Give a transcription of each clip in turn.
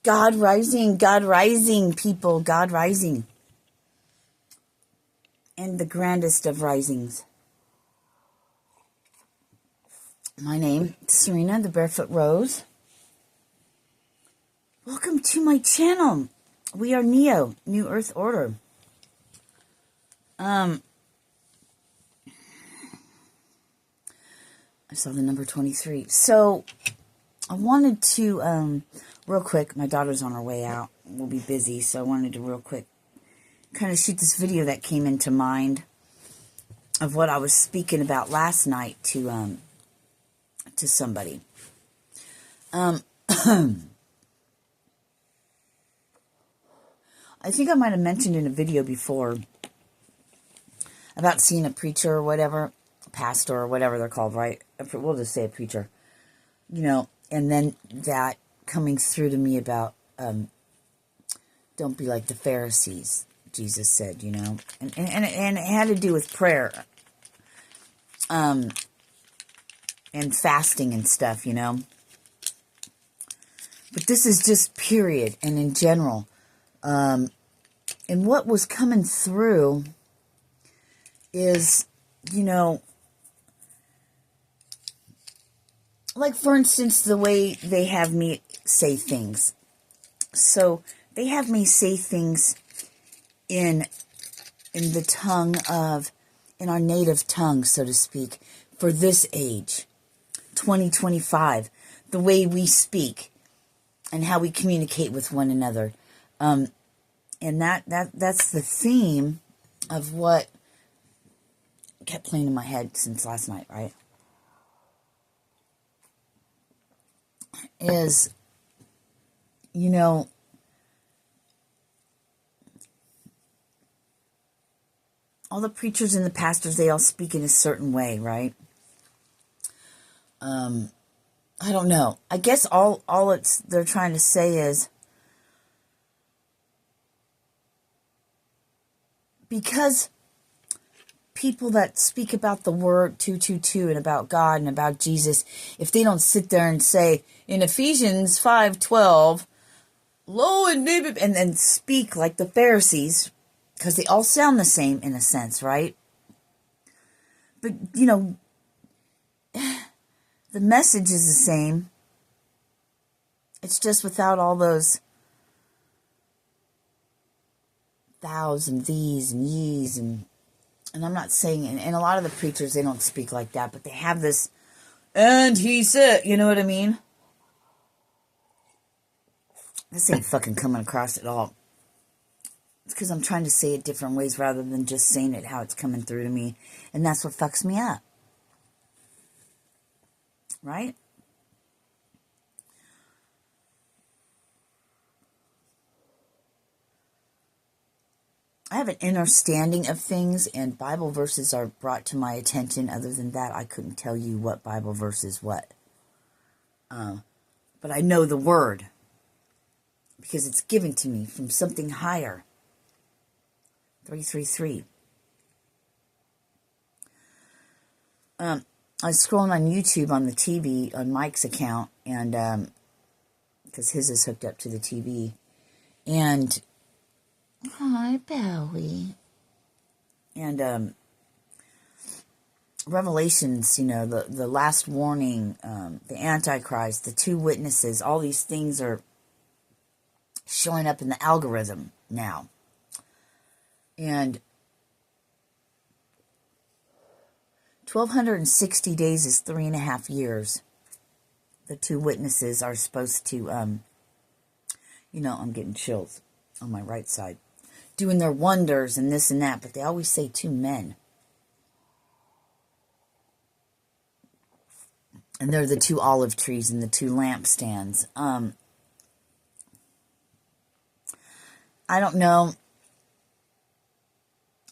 God rising, people, God rising. And the grandest of risings. My name is Sirena, the Barefoot Rose. Welcome to my channel. We are Neo, New Earth Order. I saw the number 23. So, I wanted to, real quick, my daughter's on her way out. We'll be busy, so I wanted to real quick kind of shoot this video that came into mind of what I was speaking about last night to somebody. I think I might have mentioned in a video before about seeing a preacher or whatever, pastor or whatever they're called, right? We'll just say a preacher, you know, and then that coming through to me about, don't be like the Pharisees, Jesus said, you know, and it had to do with prayer, and fasting and stuff, you know, but this is just period and in general, and what was coming through is, you know, like, for instance, the way they have me say things. So they have me say things in the tongue of, in our native tongue, so to speak, for this age, 2025, the way we speak and how we communicate with one another. And that's the theme of what kept playing in my head since last night, right? Is, you know, all the preachers and the pastors, they all speak in a certain way, right? I don't know. I guess all they're trying to say is, because people that speak about the word 222 and about God and about Jesus, if they don't sit there and say in Ephesians 5:12, lo and then speak like the Pharisees, because they all sound the same in a sense, right? But, you know, the message is the same. It's just without all those thous and these and ye's and I'm not saying, and a lot of the preachers, they don't speak like that, but they have this, and he said, you know what I mean? This ain't fucking coming across at all. It's because I'm trying to say it different ways rather than just saying it how it's coming through to me. And that's what fucks me up. Right? I have an understanding of things, and Bible verses are brought to my attention. Other than that, I couldn't tell you what Bible verse is what. But I know the word, because it's given to me from something higher. 333. I was scrolling on YouTube on the TV, on Mike's account, and because his is hooked up to the TV. And hi, Bowie. And Revelations, you know, the last warning, the Antichrist, the two witnesses, all these things are showing up in the algorithm now. And 1,260 days is 3.5 years. The two witnesses are supposed to, you know, I'm getting chills on my right side, doing their wonders and this and that, but they always say two men. And they're the two olive trees and the two lampstands. I don't know.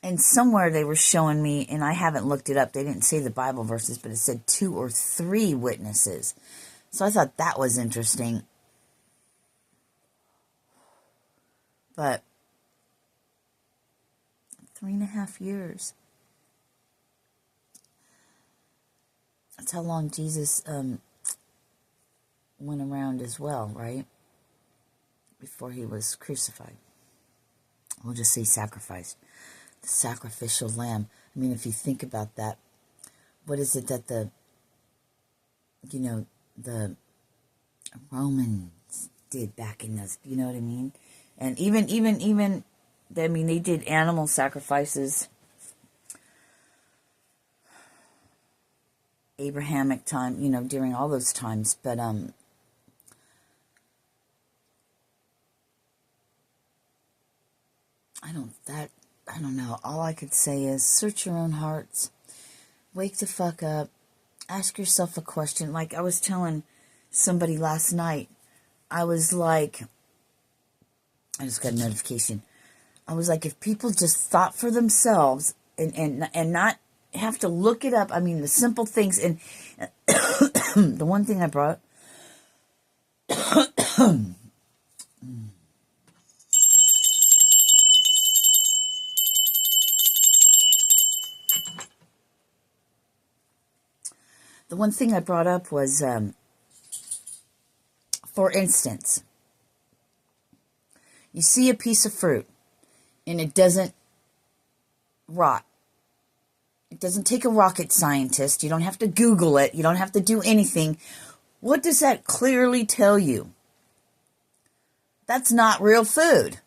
And somewhere they were showing me, and I haven't looked it up, they didn't say the Bible verses, but it said 2 or 3 witnesses. So I thought that was interesting. But 3.5 years. That's how long Jesus went around as well, right? before he was crucified. We'll just say sacrificed. The sacrificial lamb. I mean, if you think about that, what is it that the Romans did back in those, you know what I mean? And even, I mean, they did animal sacrifices. Abrahamic time, during all those times, but, I don't know. All I could say is search your own hearts. Wake the fuck up. Ask yourself a question. Like I was telling somebody last night, I was like, I just got a notification. I was like, if people just thought for themselves and not have to look it up. I mean, the simple things. And the one thing I brought, the one thing I brought up was, for instance, you see a piece of fruit and it doesn't rot. It doesn't take a rocket scientist. You don't have to Google it. You don't have to do anything. What does that clearly tell you? That's not real food.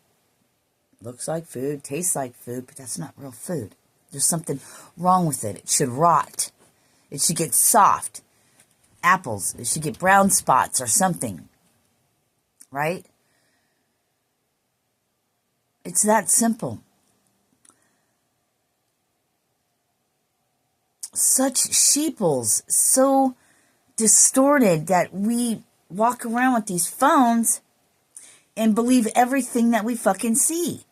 Looks like food, tastes like food, but that's not real food. There's something wrong with it. It should rot. It should get soft. Apples, it should get brown spots or something. Right? It's that simple. Such sheeples, so distorted that we walk around with these phones and believe everything that we fucking see.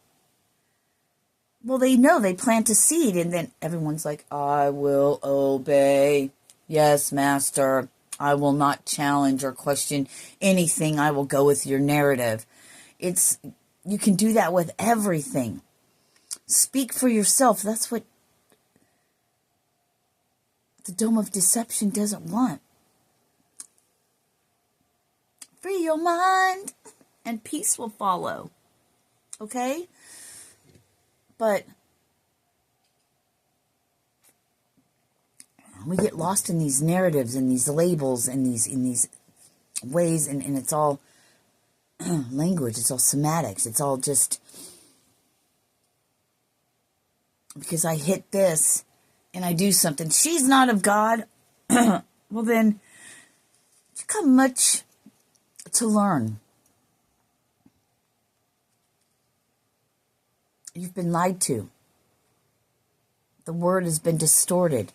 Well, they know they plant a seed and then everyone's like, I will obey. Yes, master. I will not challenge or question anything. I will go with your narrative. You can do that with everything. Speak for yourself. That's what the dome of deception doesn't want. Free your mind and peace will follow. Okay? But we get lost in these narratives and these labels and these ways, and it's all language, it's all semantics, it's all just because I hit this and I do something. She's not of God. Well then, you've got much to learn. You've been lied to. The word has been distorted.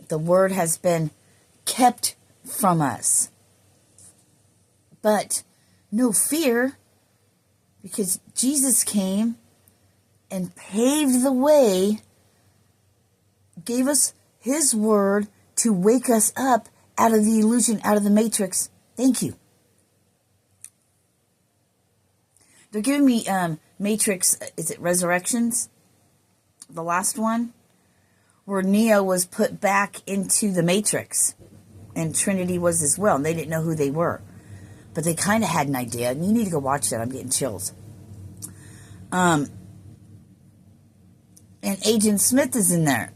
The word has been kept from us. But no fear, because Jesus came and paved the way, gave us his word to wake us up out of the illusion, out of the matrix. Thank you. They're giving me Matrix, is it Resurrections? The last one? Where Neo was put back into the Matrix. And Trinity was as well. And they didn't know who they were. But they kind of had an idea. And you need to go watch that. I'm getting chills. And Agent Smith is in there.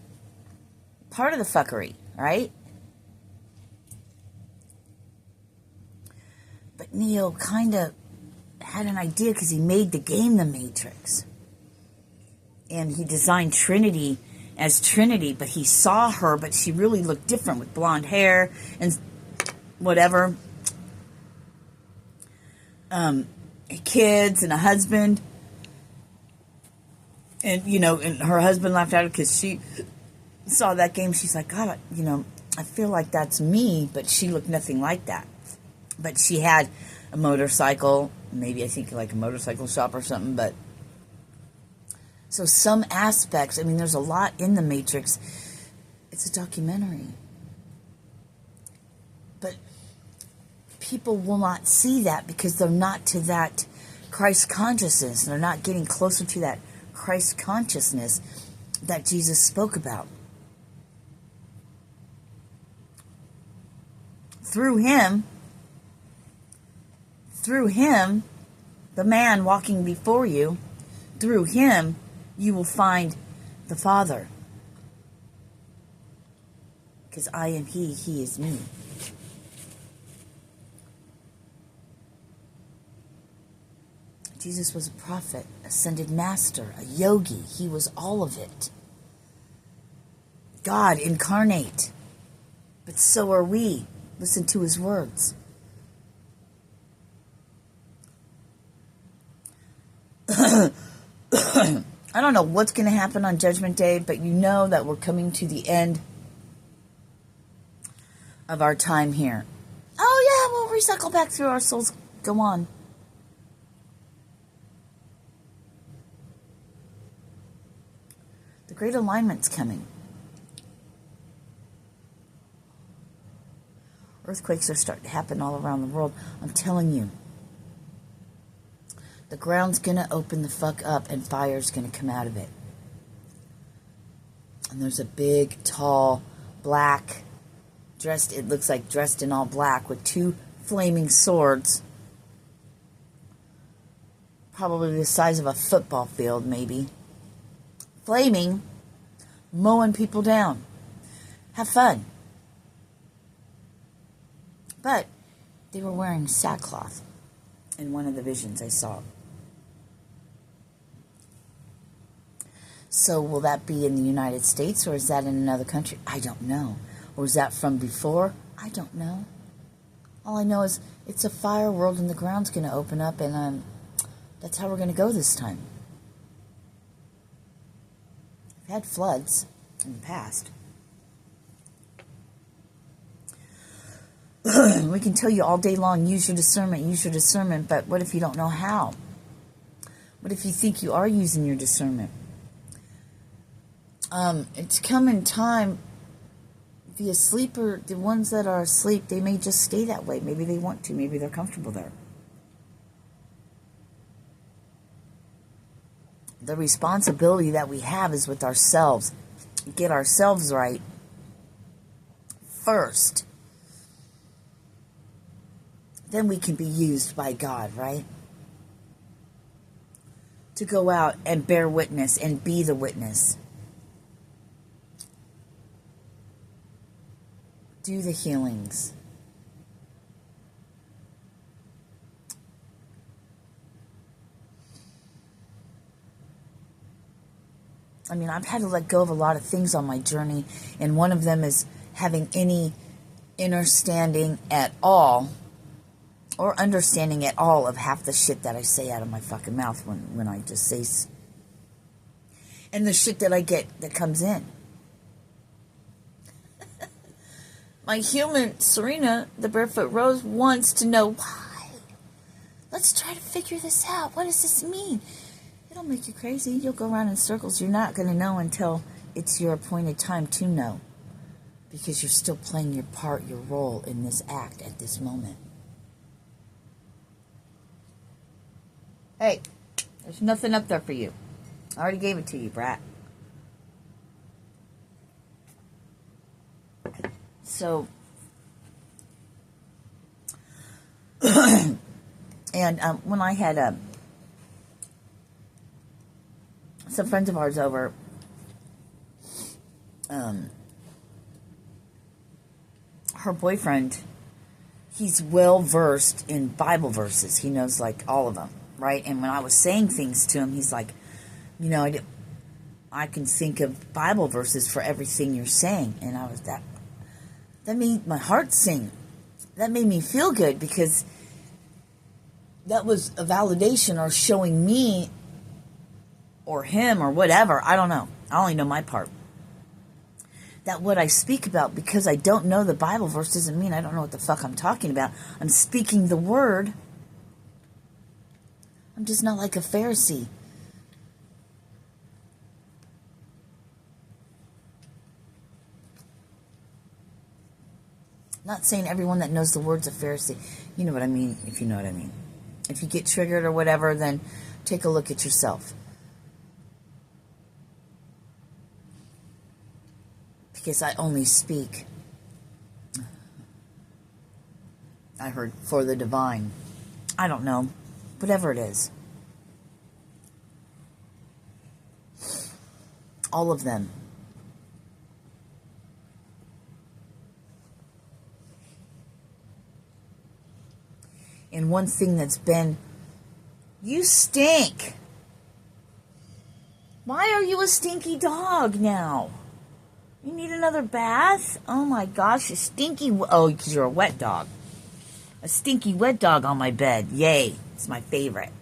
Part of the fuckery, right? But Neo kind of had an idea because he made the game The Matrix. And he designed Trinity as Trinity, but he saw her, but she really looked different with blonde hair and whatever. Kids and a husband. And, and her husband laughed at her because she saw that game. She's like, God, I feel like that's me, but she looked nothing like that. But she had a motorcycle, maybe I think like a motorcycle shop or something, but so some aspects, there's a lot in The Matrix. It's a documentary. But people will not see that because they're not to that Christ consciousness. They're not getting closer to that Christ consciousness that Jesus spoke about. Through him, through him, the man walking before you, through him, you will find the Father. Because I am he is me. Jesus was a prophet, ascended master, a yogi. He was all of it. God incarnate. But so are we. Listen to his words. I don't know what's going to happen on Judgment Day, but you know that we're coming to the end of our time here. Oh yeah, we'll recycle back through our souls. Go on. The Great Alignment's coming. Earthquakes are starting to happen all around the world. I'm telling you. The ground's going to open the fuck up and fire's going to come out of it. And there's a big, tall, black, it looks like dressed in all black with two flaming swords. Probably the size of a football field, maybe. Flaming, mowing people down. Have fun. But they were wearing sackcloth in one of the visions I saw. So will that be in the United States or is that in another country? I don't know. Or is that from before? I don't know. All I know is it's a fire world and the ground's going to open up and that's how we're going to go this time. We've had floods in the past. We can tell you all day long, use your discernment, but what if you don't know how? What if you think you are using your discernment? It's coming time, the sleeper, the ones that are asleep, they may just stay that way. Maybe they want to, maybe they're comfortable there. The responsibility that we have is with ourselves. Get ourselves right first. Then we can be used by God, right? To go out and bear witness and be the witness. Do the healings. I mean, I've had to let go of a lot of things on my journey, and one of them is having any understanding at all, or understanding at all of half the shit that I say out of my fucking mouth when I just say, and the shit that I get that comes in. My human, Sirena, the Barefoot Rose, wants to know why. Let's try to figure this out. What does this mean? It'll make you crazy. You'll go around in circles. You're not going to know until it's your appointed time to know. Because you're still playing your part, your role in this act at this moment. Hey, there's nothing up there for you. I already gave it to you, brat. So, and when I had some friends of ours over, her boyfriend, he's well versed in Bible verses. He knows like all of them, right? And when I was saying things to him, he's like, you know, I can think of Bible verses for everything you're saying. And I was that made my heart sing. That made me feel good because that was a validation or showing me or him or whatever. I don't know. I only know my part. That what I speak about, because I don't know the Bible verse, doesn't mean I don't know what the fuck I'm talking about. I'm speaking the word. I'm just not like a Pharisee. Not saying everyone that knows the word's a Pharisee. You know what I mean, if you know what I mean. If you get triggered or whatever, then take a look at yourself. Because I only speak, I heard, for the divine. I don't know. Whatever it is. All of them. And one thing that's been, you stink. Why are you a stinky dog now? You need another bath? Oh my gosh, a stinky, oh, because you're a wet dog. A stinky wet dog on my bed. Yay, it's my favorite.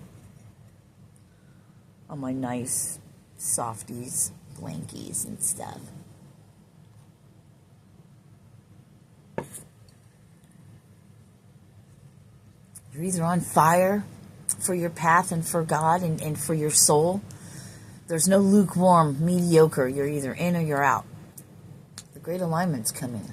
On my nice softies, blankies and stuff. You're either on fire for your path and for God and for your soul. There's no lukewarm, mediocre. You're either in or you're out. The great alignment's coming.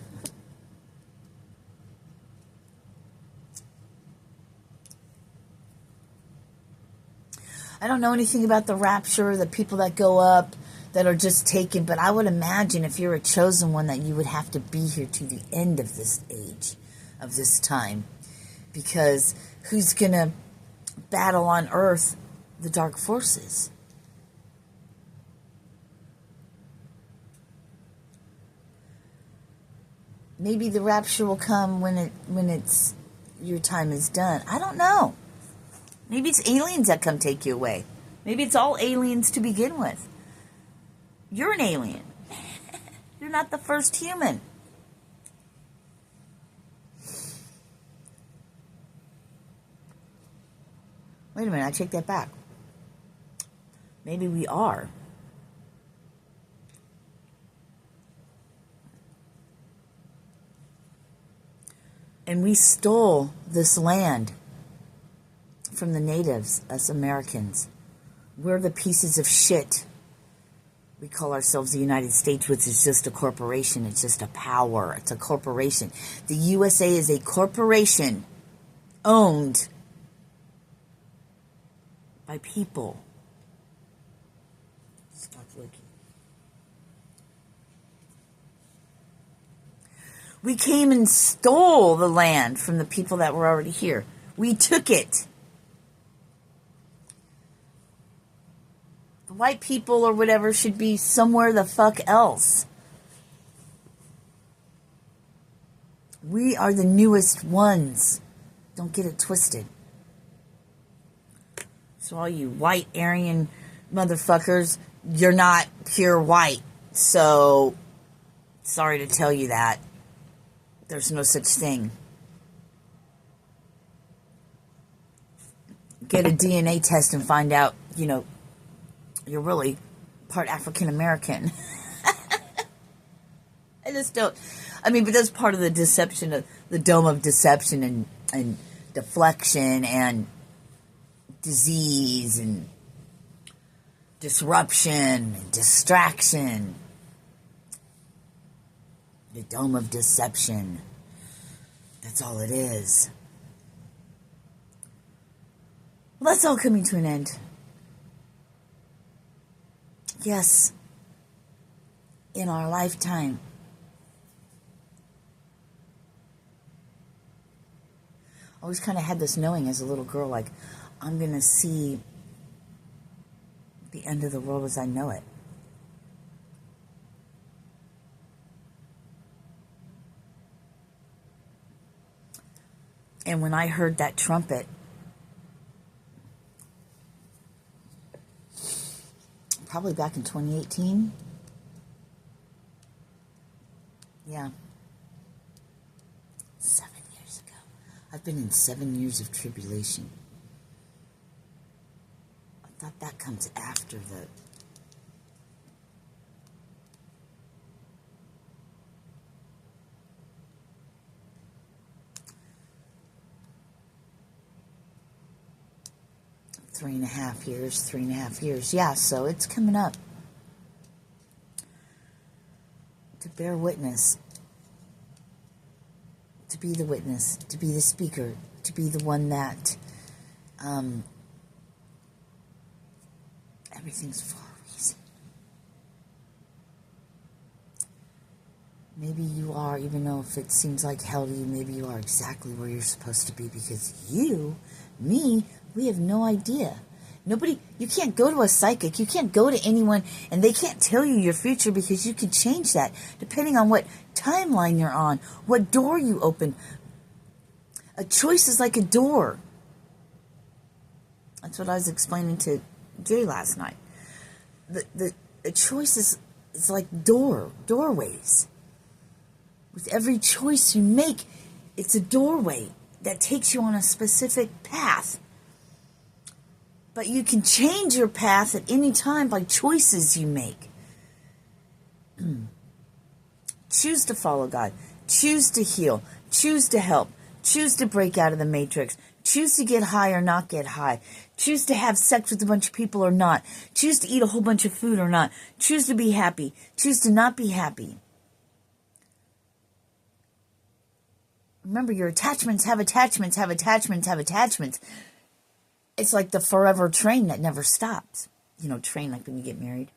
I don't know anything about the rapture, the people that go up, that are just taken, but I would imagine if you're a chosen one that you would have to be here to the end of this age, of this time. Because who's going to battle on earth the dark forces? Maybe the rapture will come when it's your time is done. I don't know. Maybe it's aliens that come take you away. Maybe it's all aliens to begin with. You're an alien. You're not the first human. Wait a minute, I take that back. Maybe we are. And we stole this land from the natives, us Americans. We're the pieces of shit. We call ourselves the United States, which is just a corporation. It's just a power. It's a corporation. The USA is a corporation owned by people. Stop looking. We came and stole the land from the people that were already here. We took it. The white people or whatever should be somewhere the fuck else. We are the newest ones. Don't get it twisted. So all you white Aryan motherfuckers, you're not pure white. So, sorry to tell you that. There's no such thing. Get a DNA test and find out, you're really part African American. I just don't. But that's part of the deception, of the dome of deception and deflection and disease and disruption and distraction. The dome of deception. That's all it is. Well, that's all coming to an end. Yes. In our lifetime. I always kind of had this knowing as a little girl, like, I'm going to see the end of the world as I know it. And when I heard that trumpet, probably back in 2018, yeah, 7 years ago. I've been in 7 years of tribulation. I thought that comes after the... Three and a half years. Yeah, so it's coming up. To bear witness. To be the witness. To be the speaker. To be the one that everything's for a reason. Maybe you are, even though if it seems like hell to you, maybe you are exactly where you're supposed to be because you Me, we have no idea. Nobody, you can't go to a psychic, you can't go to anyone, and they can't tell you your future because you can change that depending on what timeline you're on, what door you open. A choice is like a door. That's what I was explaining to Jay last night. The choice is like doorways. With every choice you make, it's a doorway that takes you on a specific path. But you can change your path at any time by choices you make. Choose to follow God. Choose to heal. Choose to help. Choose to break out of the matrix. Choose to get high or not get high. Choose to have sex with a bunch of people or not. Choose to eat a whole bunch of food or not. Choose to be happy. Choose to not be happy. Remember, your attachments have attachments, have attachments, have attachments. It's like the forever train that never stops. You know, train like when you get married.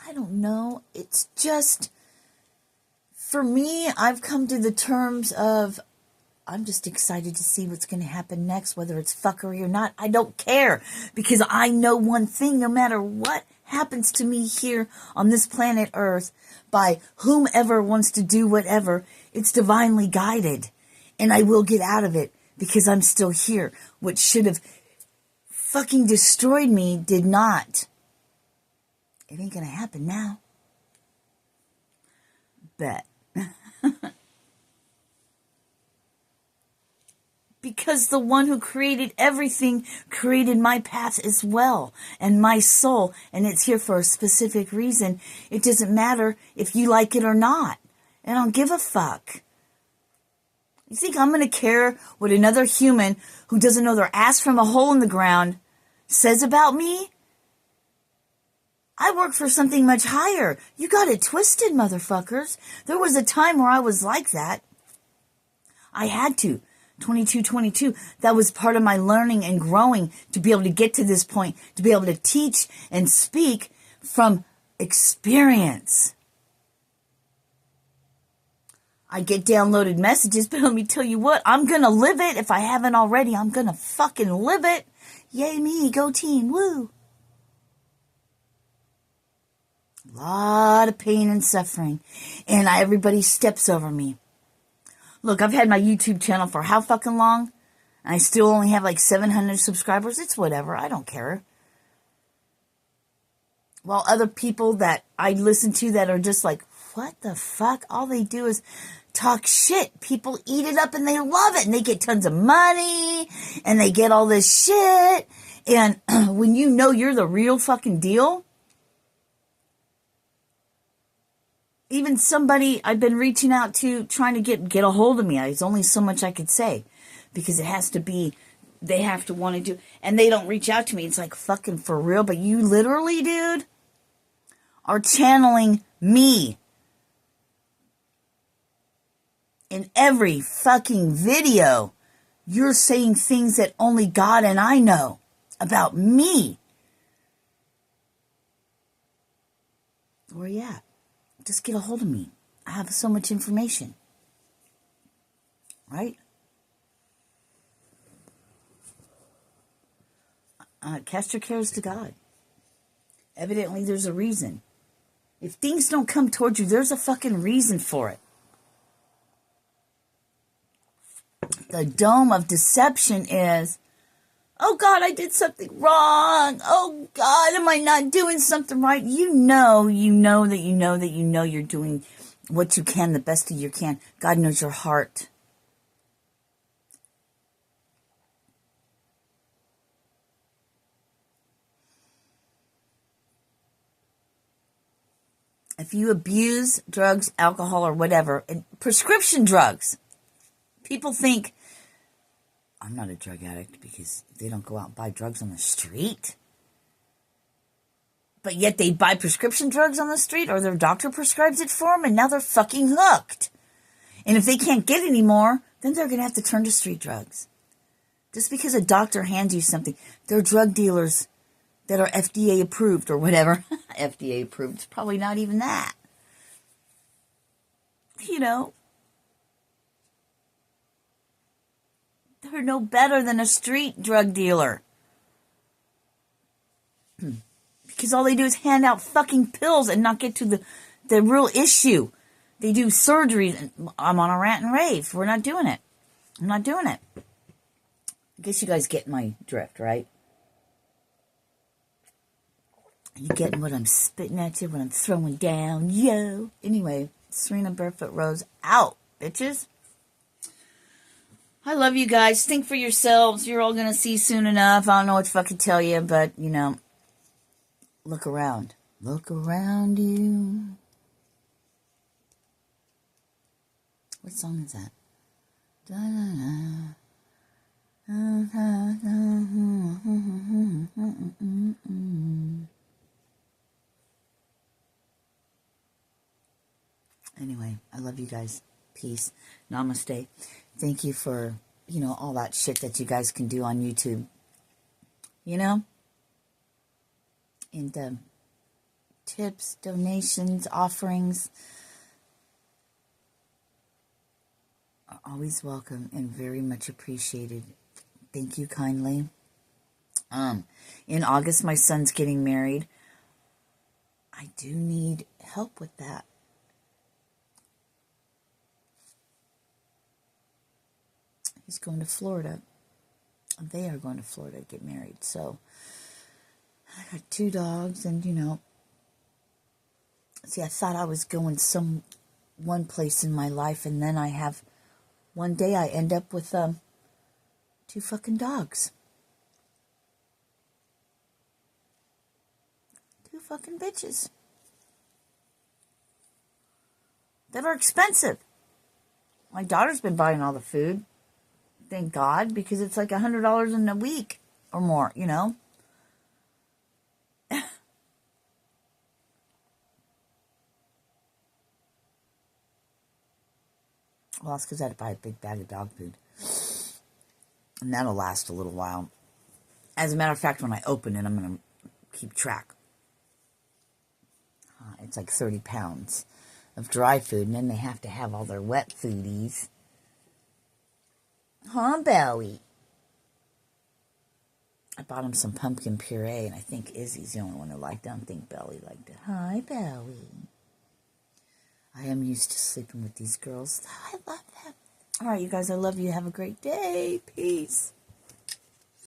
I don't know. It's just, for me, I've come to the terms of, I'm just excited to see what's going to happen next, whether it's fuckery or not. I don't care, because I know one thing: no matter what happens to me here on this planet Earth by whomever wants to do whatever, it's divinely guided, and I will get out of it because I'm still here. What should have fucking destroyed me did not. It ain't gonna happen now. Bet. Because the one who created everything created my path as well, and my soul, and it's here for a specific reason. It doesn't matter if you like it or not. I don't give a fuck. You think I'm going to care what another human who doesn't know their ass from a hole in the ground says about me? I work for something much higher. You got it twisted, motherfuckers. There was a time where I was like that. I had to. 22. That was part of my learning and growing to be able to get to this point, to be able to teach and speak from experience. I get downloaded messages, but let me tell you what, I'm going to live it. If I haven't already, I'm going to fucking live it. Yay me, go team, woo. A lot of pain and suffering, and everybody steps over me. Look, I've had my YouTube channel for how fucking long? And I still only have like 700 subscribers. It's whatever. I don't care. While other people that I listen to that are just like, what the fuck? All they do is talk shit. People eat it up and they love it. And they get tons of money. And they get all this shit. And when you know you're the real fucking deal, even somebody I've been reaching out to trying to get a hold of me. There's only so much I could say because it has to be, they have to want to do, and they don't reach out to me. It's like fucking for real. But you literally, dude, are channeling me in every fucking video. You're saying things that only God and I know about me. Where you at? Just get a hold of me. I have so much information. Right? Cast your cares to God. Evidently, there's a reason. If things don't come towards you, there's a fucking reason for it. The dome of deception is, oh God, I did something wrong. Oh God, am I not doing something right? You know you're doing what you can, the best of you can. God knows your heart. If you abuse drugs, alcohol, or whatever, and prescription drugs, people think, I'm not a drug addict because they don't go out and buy drugs on the street. But yet they buy prescription drugs on the street, or their doctor prescribes it for them, and now they're fucking hooked. And if they can't get any more, then they're going to have to turn to street drugs. Just because a doctor hands you something, they're drug dealers. that are FDA approved or whatever. FDA approved. It's probably not even that. You know, they're no better than a street drug dealer. Because all they do is hand out fucking pills and not get to the real issue. They do surgeries. And I'm on a rant and rave. We're not doing it. I'm not doing it. I guess you guys get my drift, right? You getting what I'm spitting at you, what I'm throwing down, yo. Anyway, Sirena Barefoot Rose out, bitches. I love you guys. Think for yourselves. You're all going to see soon enough. I don't know what to fucking tell you, but, you know, look around. Look around you. What song is that? Da-da-da. Anyway, I love you guys. Peace. Namaste. Thank you for, you know, all that shit that you guys can do on YouTube. You know? And tips, donations, offerings are always welcome and very much appreciated. Thank you kindly. In August, my son's getting married. I do need help with that. He's going to Florida. They are going to Florida to get married. So, I got 2 dogs and, you know, see, I thought I was going one place in my life, and then one day I end up with 2 fucking dogs. 2 fucking bitches. That are expensive. My daughter's been buying all the food. Thank God, because it's like $100 in a week or more, you know. Well, that's because I had to buy a big bag of dog food. And that'll last a little while. As a matter of fact, when I open it, I'm going to keep track. It's like 30 pounds of dry food, and then they have to have all their wet foodies. Huh, Bowie? I bought him some pumpkin puree, and I think Izzy's the only one who liked it. I don't think Bowie liked it. Hi, Bowie. I am used to sleeping with these girls. I love them. All right, you guys, I love you. Have a great day. Peace.